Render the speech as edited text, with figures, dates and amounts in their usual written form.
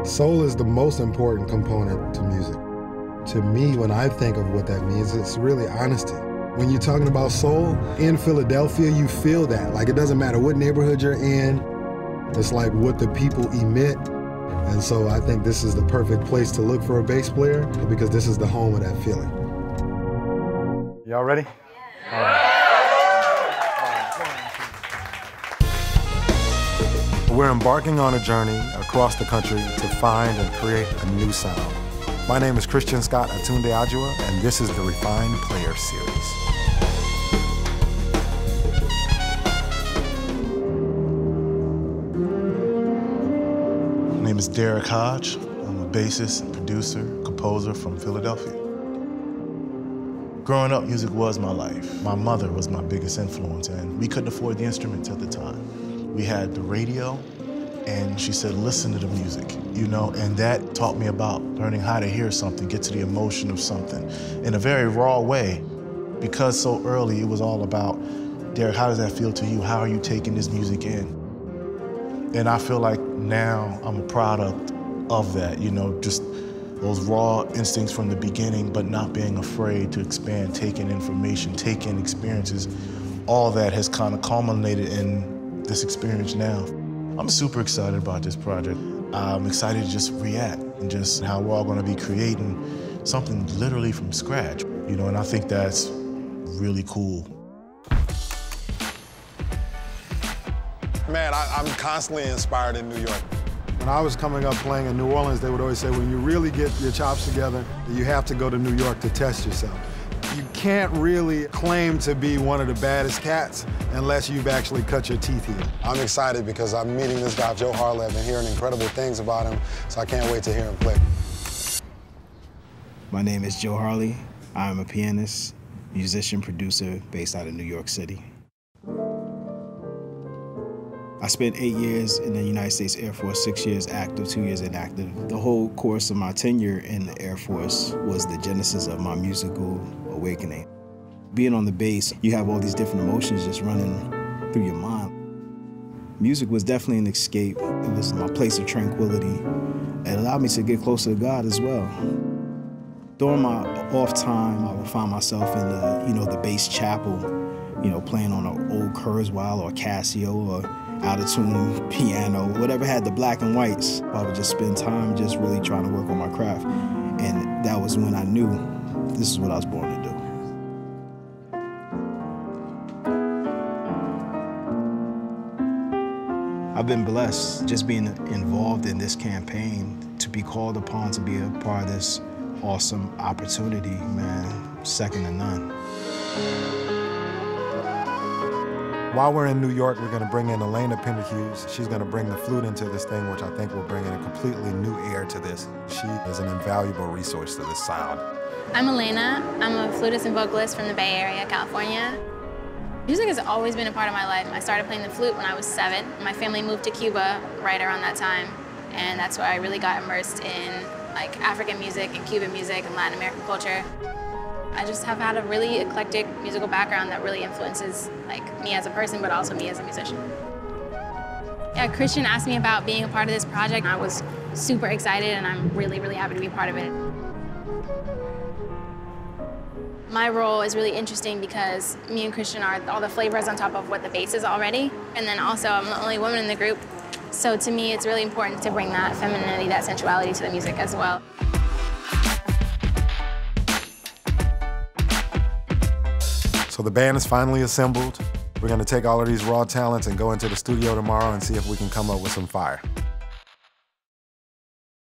Soul is the most important component to music. To me, when I think of what that means, it's really honesty. When you're talking about soul, in Philadelphia, you feel that. Like, it doesn't matter what neighborhood you're in, it's like what the people emit. And so I think this is the perfect place to look for a bass player because this is the home of that feeling. Y'all ready? Yeah. All right. We're embarking on a journey across the country to find and create a new sound. My name is Christian Scott Atunde Adjua, and this is the Refined Player Series. My name is Derek Hodge. I'm a bassist, producer, composer from Philadelphia. Growing up, music was my life. My mother was my biggest influence, and we couldn't afford the instruments at the time. We had the radio, and she said, listen to the music, you know, and that taught me about learning how to hear something, get to the emotion of something in a very raw way. Because so early, it was all about, Derek, how does that feel to you? How are you taking this music in? And I feel like now I'm a product of that, you know, just those raw instincts from the beginning, but not being afraid to expand, take in information, take in experiences. All that has kind of culminated in this experience now. I'm super excited about this project. I'm excited to just react and just how we're all going to be creating something literally from scratch, you know, and I think that's really cool. Man, I'm constantly inspired in New York. When I was coming up playing in New Orleans, they would always say, when you really get your chops together, you have to go to New York to test yourself. You can't really claim to be one of the baddest cats unless you've actually cut your teeth here. I'm excited because I'm meeting this guy, Joe Harley. I've been hearing incredible things about him, so I can't wait to hear him play. My name is Joe Harley. I'm a pianist, musician, producer based out of New York City. I spent 8 years in the United States Air Force, 6 years active, 2 years inactive. The whole course of my tenure in the Air Force was the genesis of my musical awakening. Being on the bass, you have all these different emotions just running through your mind. Music was definitely an escape. It was my place of tranquility. It allowed me to get closer to God as well. During my off time, I would find myself in the bass chapel, playing on an old Kurzweil or Casio or out-of-tune piano, whatever had the black and whites. I would just spend time just really trying to work on my craft. And that was when I knew this is what I was born to do. I've been blessed just being involved in this campaign, to be called upon to be a part of this awesome opportunity, man, second to none. While we're in New York, we're going to bring in Elena. She's going to bring the flute into this thing, which I think will bring in a completely new air to this. She is an invaluable resource to this sound. I'm Elena. I'm a flutist and vocalist from the Bay Area, California. Music has always been a part of my life. I started playing the flute when I was 7. My family moved to Cuba right around that time, and that's where I really got immersed in African music and Cuban music and Latin American culture. I just have had a really eclectic musical background that really influences me as a person, but also me as a musician. Yeah, Christian asked me about being a part of this project. I was super excited, and I'm really, really happy to be a part of it. My role is really interesting because me and Christian are all the flavors on top of what the bass is already. And then also, I'm the only woman in the group. So to me, it's really important to bring that femininity, that sensuality to the music as well. So the band is finally assembled. We're going to take all of these raw talents and go into the studio tomorrow and see if we can come up with some fire.